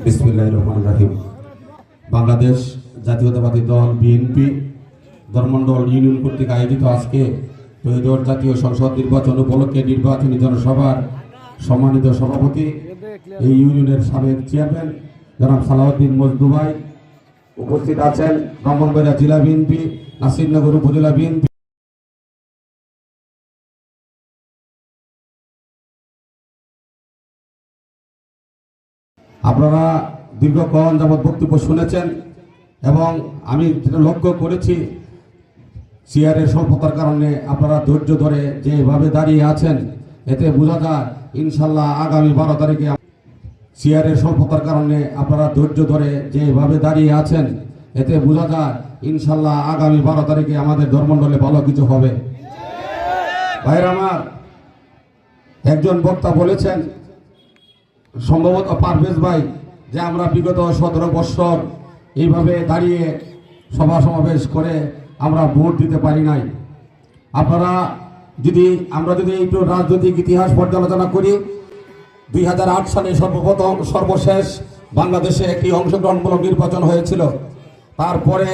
বিসমিল্লাহির রহমানির রহিম। বাংলাদেশ জাতীয়তাবাদী দল বিএনপি ধর্মমন্ডল ইউনিয়ন কর্তৃক আয়োজিত আজকে ত্রয়োদশ জাতীয় সংসদ নির্বাচন উপলক্ষে নির্বাচনী জনসভার সম্মানিত সভাপতি এই ইউনিয়নের সাবেক চেয়ারম্যান জনাব সালাউদ্দিন মজনু ভাই উপস্থিত আছেন। ব্রাহ্মণবাড়িয়া জেলা বিএনপি, নাসিরনগর উপজেলা বিএনপি, আপনারা দীর্ঘক্ষণ যাবৎ বক্তব্য শুনেছেন এবং আমি যেটা লক্ষ্য করেছি চেয়ারের স্বল্পতার কারণে আপনারা ধৈর্য ধরে যেভাবে দাঁড়িয়ে আছেন এতে বোঝা যায় ইনশাল্লাহ আগামী 12 তারিখে চেয়ারের স্বল্পতার কারণে আপনারা ধৈর্য ধরে যেভাবে দাঁড়িয়ে আছেন এতে বোঝা যায় ইনশাল্লাহ আগামী 12 তারিখে আমাদের ধর্মমন্ডলে ভালো কিছু হবে। ভাইরা আমার, একজন বক্তা বলেছেন সম্ভবত পারভেজ ভাই যে আমরা বিগত 17 বছর এইভাবে দাঁড়িয়ে সভা সমাবেশ করে আমরা ভোট দিতে পারি নাই। আমরা যদি একটু রাজনৈতিক ইতিহাস পর্যালোচনা করি, 2008 সালে সর্বশেষ বাংলাদেশে একটি অংশগ্রহণমূলক নির্বাচন হয়েছিল। তারপরে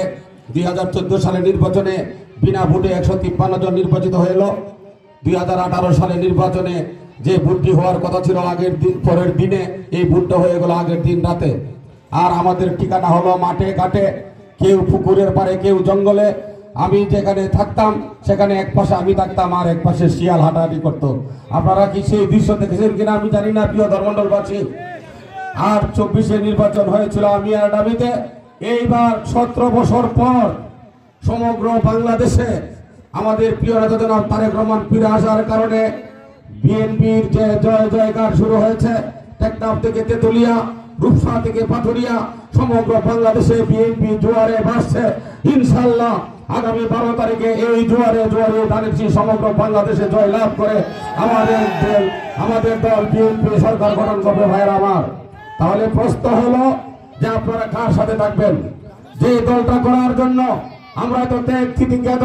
2014 সালে নির্বাচনে বিনা ভোটে 153 জন নির্বাচিত হয়ে এলো। 2018 সালে নির্বাচনে যে ভোটটি হওয়ার কথা ছিল আগের দিন, পরের দিনে এই ভোটটা হয়ে গেল আগের দিন রাতে। আর আমাদের ঠিকানা হলো মাঠে ঘাটে, কেউ পুকুরের পাড়ে, কেউ জঙ্গলে। আমি যেখানে থাকতাম সেখানে এক পাশে আমি থাকতাম আর এক পাশে শিয়াল হাঁটাহাঁটি করতো। আপনারা কি সেই দৃশ্য দেখেছেন কিনা আমি জানি না প্রিয় ধর্মমন্ডলবাসী। আর 24-এ নির্বাচন হয়েছিল আমি আর ডাবিতে। এইবার 17 বছর পর সমগ্র বাংলাদেশে আমাদের প্রিয় নেতা জনাব তারেক রহমান ফিরে আসার কারণে বিএনপির যে জয় জয়কার শুরু হয়েছে, টেকনাফ থেকে তেতুলিয়া, রূপসা থেকে পাথুরিয়া, সমগ্র বাংলাদেশে বিএনপি জোয়ারে ভাসছে। ইনশাআল্লাহ আগামী 12 তারিখে এই জোয়ারে দাঁড়িয়েছি সমগ্র বাংলাদেশে জয় লাভ করে আমাদের দল বিএনপি সরকার গঠন করবে। ভাইরা আমার, তাহলে প্রশ্ন হলো যে আপনারা কার সাথে থাকবেন? যে দলটা করার জন্য আমরা তো ত্যাগ তিতিক্ষা,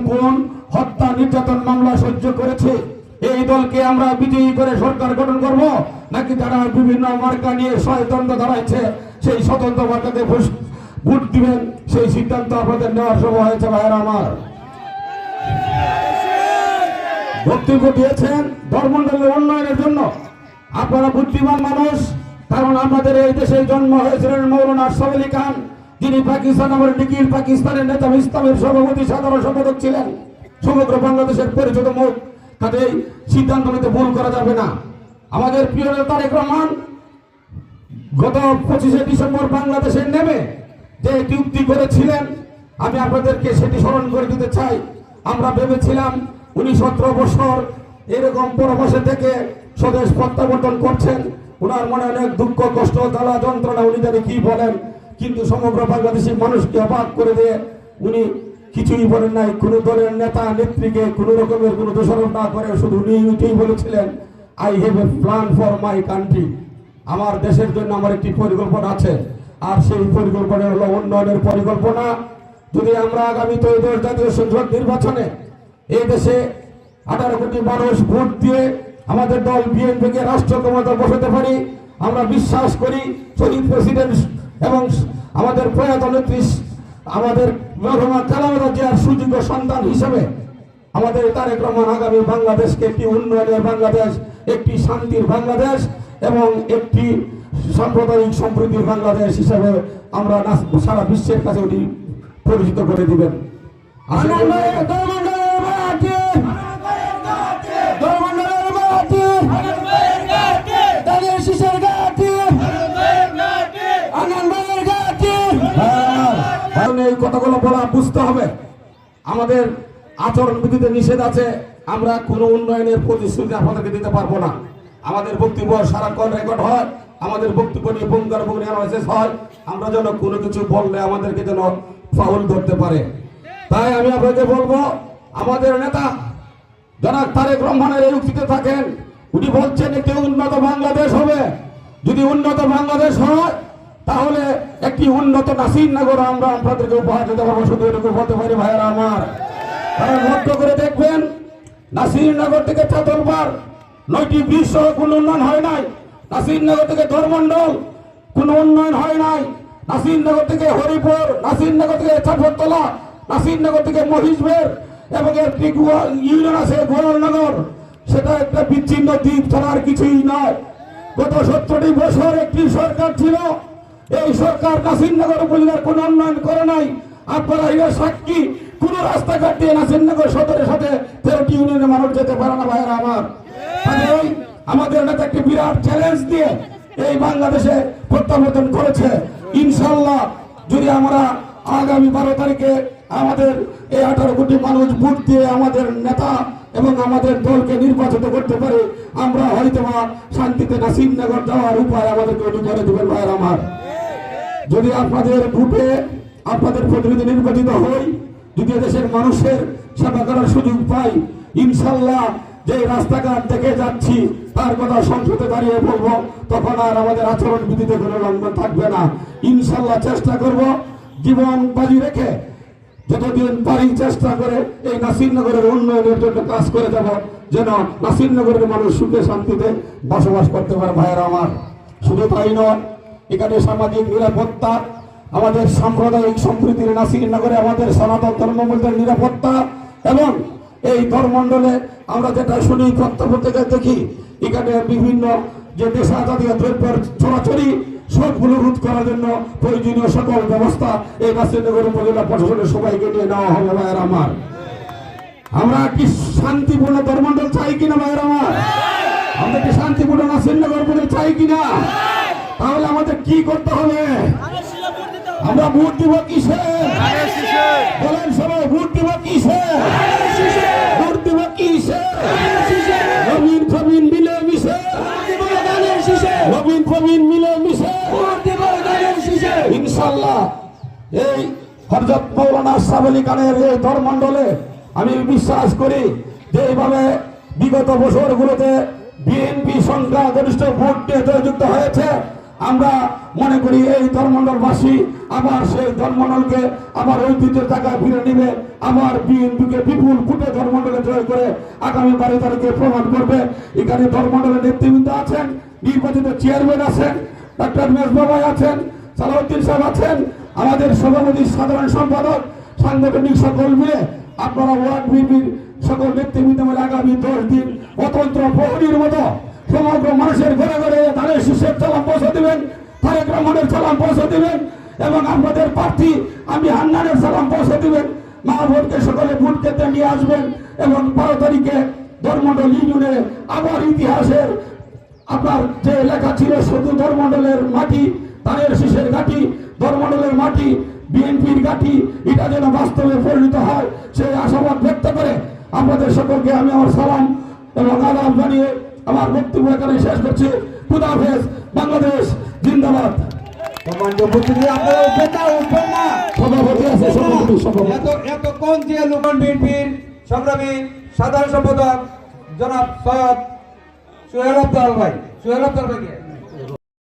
গুম, হত্যা, নির্যাতন মামলা সহ্য করেছি, এই দলকে আমরা বিজয়ী করে সরকার গঠন করব, নাকি যারা বিভিন্ন মার্কা নিয়ে ষড়যন্ত্র দাঁড়াইছে সেই স্বতন্ত্র মার্কাতে ভোট দিবেন, সেই সিদ্ধান্ত আপনাদের নেওয়ার সময় হয়েছে। ভাইয়েরা আমার, বক্তব্য দিয়েছেন ধর্মমন্ডলের উন্নয়নের জন্য। আপনারা বুদ্ধিমান মানুষ, কারণ আমাদের এই দেশে জন্ম হয়েছিলেন মৌলানা আশরাফ আলী খান, যিনি পাকিস্তান আমার নিখিল পাকিস্তানের নেতা ইসলামের সভাপতি সাধারণ সম্পাদক ছিলেন। সমগ্র বাংলাদেশের পরিচিত মুখ, কাজেই সিদ্ধান্ত নিতে ভুল করা যাবে না। আমাদের প্রিয় নেতা তারেক রহমান গত 25শে ডিসেম্বর বাংলাদেশে নেমে যে চুক্তি করেছিলেন, আমি আপনাদেরকে সেটি স্মরণ করে দিতে চাই। আমরা ভেবেছিলাম উনি 17 বছর এরকম পরবাসে থেকে স্বদেশ প্রত্যাবর্তন করছেন, ওনার মনে অনেক দুঃখ কষ্ট জ্বালা যন্ত্রণা, উনি জানি কি বলেন, কিন্তু সমগ্র বাংলাদেশি মানুষকে অবাক করে দিয়ে উনি কিছুই বলেন নাই। কোন দলের নেতা নেত্রীকে কোন রকমের কোন দোষারোপ না করে শুধু উনি এটাই বলেছিলেন, I have a plan for my country, আমার দেশের জন্য আমার একটি পরিকল্পনা আছে। আর সেই পরিকল্পনা হলো উন্নয়নের পরিকল্পনা। যদি আমরা আগামী 13 জাতীয় সংসদ নির্বাচনে এই দেশে 18 কোটি মানুষ ভোট দিয়ে আমাদের দল বিএনপিকে রাষ্ট্র ক্ষমতা বসাতে পারি, আমরা বিশ্বাস করি শহীদ প্রেসিডেন্ট এবং আমাদের প্রয়াত নেত্রী আমাদের মরহুমা খালেদা জিয়ার সুযোগ্য সন্তান হিসেবে আমাদের তারেক রহমান আগামী বাংলাদেশকে একটি উন্নয়নের বাংলাদেশ, একটি শান্তির বাংলাদেশ এবং একটি সাম্প্রদায়িক সম্প্রীতির বাংলাদেশ হিসেবে আমরা সারা বিশ্বের কাছে উনি পরিচিত করে দিবেন। এই কথাগুলো বলা বুঝতে হবে, আমাদের আচরণবিধিতে নিষেধ আছে। আমরা কোনো উন্নয়নের প্রতিশ্রুতি আপনাদেরকে দিতে পারবো না। আমাদের বক্তব্য সারাক্ষণ রেকর্ড হয়, আমাদের বক্তব্য নিয়ে পুঙ্খানুপুঙ্খ অ্যানালাইসিস হয়। আমরা যেন কোনো কিছু বললে আমাদেরকে যেন ফাউল ধরতে পারে। তাই আমি আপনাকে বলবো, আমাদের নেতা জনাব তারেক রহমানের এই উক্তিতে থাকেন, উনি বলছেন একটি উন্নত বাংলাদেশ হবে। যদি উন্নত বাংলাদেশ হয় তাহলে একটি উন্নত নাসিরনগর আমরা আপনাদেরকে উপহার দিতে পারবো। শুধু এটুকু বলতে পারি ভাইয়েরা আমার, তারা লক্ষ্য করে দেখবেন নাসিরনগর থেকে চাতলপাড় 9টি ব্রিজ সহ কোনো উন্নয়ন হয় নাই। নাসিরনগর থেকে ধর্মমন্ডল কোনো উন্নয়ন হয় নাই। নাসিরনগর থেকে হরিপুর, নাসিরনগর থেকে চাঁদতলা, নাসিরনগর থেকে মহিষবের এবং একটি ইউনিয়ন আছে গোয়ালনগর, সেটা একটা বিচ্ছিন্ন দ্বীপ ছাড়া আর কিছুই নয়। গত 17টি বছর একটি সরকার ছিল, এই সরকার নাসিরনগর উপজেলার কোনো উন্নয়ন করে নাই। আপনারা এর সাক্ষী, কোন রাস্তাঘাট দিয়ে নাসিরনগর সদরের সাথে 13টি ইউনিয়নের মানুষ যেতে পারে না ভাইয়েরা আমার। আমাদের নেতা একটি বিরাট চ্যালেঞ্জ দিয়ে এই বাংলাদেশে প্রত্যাবর্তন করেছে। ইনশাল্লাহ যদি আমরা আগামী 12 তারিখে আমাদের এই 18 কোটি মানুষ ভোট দিয়ে আমাদের নেতা এবং আমাদের দলকে নির্বাচিত করতে পারে, আমরা হয়তো শান্তিতে নাসিরনগর যাওয়ার উপায় আমাদেরকে উনি করে দেবেন ভাইয়ের আমার। যদি আপনাদের ভোটে আপনাদের প্রতিনিধি নির্বাচিত হই, যদি দেশের মানুষের সেবা করার সুযোগ পাই, ইনশাল্লাহ যে রাস্তাঘাট দেখে যাচ্ছি তার কথা সংসদে দাঁড়িয়ে বলবো, তখন আর আমাদের আচরণ বিধিতে কোনো লঙ্ঘন থাকবে না। ইনশাল্লাহ চেষ্টা করব জীবন বাজি রেখে যতদিন পারি চেষ্টা করে এই নাসিরনগরের উন্নয়নের জন্য কাজ করে যাব, যেন নাসিরনগরের মানুষ সুখে শান্তিতে বসবাস করতে পারে ভাইয়েরা আমার। শুধু তাই নয়, এখানে সামাজিক নিরাপত্তা, আমাদের সাম্প্রদায়িক সম্প্রীতির নাসিরনগরে আমাদের সনাতন ধর্মমূল্যের নিরাপত্তা এবং এই ধর্মমণ্ডলে আমরা যেটা শুনি প্রত্যক্ষ থেকে দেখি, এখানে বিভিন্ন যে নেশাজাতীয় দ্রব্যের ছড়াছড়ি সবগুলো রোধ করার জন্য প্রয়োজনীয় সকল ব্যবস্থা এই নাসিরনগর উপজেলা প্রশাসনের সবাইকে নিয়ে নেওয়া হবে ভাইয়ের আমার। আমরা কি শান্তিপূর্ণ ধর্মমণ্ডল চাই কিনা ভাইয়ের আমার? আমরা কি শান্তিপূর্ণ নাসিরনগর উপজেলা চাই কিনা? তাহলে আমাদের কি করতে হবে? আমরা ভোট দিব কিসে? বলেন সবাই, ভোট দিব কিসে? ভোট দিব কিসে? নবীন প্রবীণ মিলে মিশে, নবীন প্রবীণ মিলে মিশে ইনশাল্লাহ এই হযরত মাওলানা আশরাফ আলী খানের এই ধর্মমণ্ডলে আমি বিশ্বাস করি যে এইভাবে বিগত বছরগুলোতে বিএনপি সংখ্যাগরিষ্ঠ ভোট দিয়ে জয়যুক্ত হয়েছে। আমরা মনে করি এই ধর্মমণ্ডলবাসী আবার সেই ধর্মমণ্ডলকে আবার ঐতিহ্যের জায়গায় ফিরে নিবে, আবার বিএনপিকে বিপুল ভোটে ধর্মমণ্ডলে জয় করে আগামী 12 তারিখে প্রমাণ করবে। এখানে ধর্মমণ্ডলের নেতৃবৃন্দ আছেন, নির্বাচিত চেয়ারম্যান আছেন, ডক্টর মেজবাবাই আছেন, সালাউদ্দিন সাহেব আছেন, আমাদের সভাপতি সাধারণ সম্পাদক, সাংগঠনিক সকল মিলে আপনারা ওয়ার্ড বিএনপির সকল নেতৃবৃন্দ মিলে আগামী 10 দিন অতন্ত্র প্রহরীর মতো সমগ্র মানুষের ঘরে ঘরে ধানের শীষের সালাম পৌঁছে দিবেন, তারেক রহমানের সালাম পৌঁছে দিবেন এবং আমাদের প্রার্থী আমি হান্নানের সালাম পৌঁছে দিবেন। মা বোনকে সকলে ভোট কেন্দ্রে নিয়ে আসবেন এবং 12 তারিখে ধর্মমণ্ডল ইউনিয়নে আবার ইতিহাসের আপনার যে লেখা ছিল শুধু ধর্মমণ্ডলের মাটি, ধানের শীষের ঘাঁটি, ধর্মমণ্ডলের মাটি, বিএনপির ঘাঁটি, এটা যেন বাস্তবে পরিণত হয় সেই আশাবাদ ব্যক্ত করে আপনাদের সকলকে আমি আমার সালাম এবং আদাব জানিয়ে আমার বক্তব্য এখানে শেষ করছি। খুদা হাফেজ, বাংলাদেশ জিন্দাবাদ। এতক্ষণ যে লোকন বিএনপির সংগ্রামী সাধারণ সম্পাদক জনাব সৈয়দ সোহেল আফতার ভাই, সোহেল আফতার ভাইকে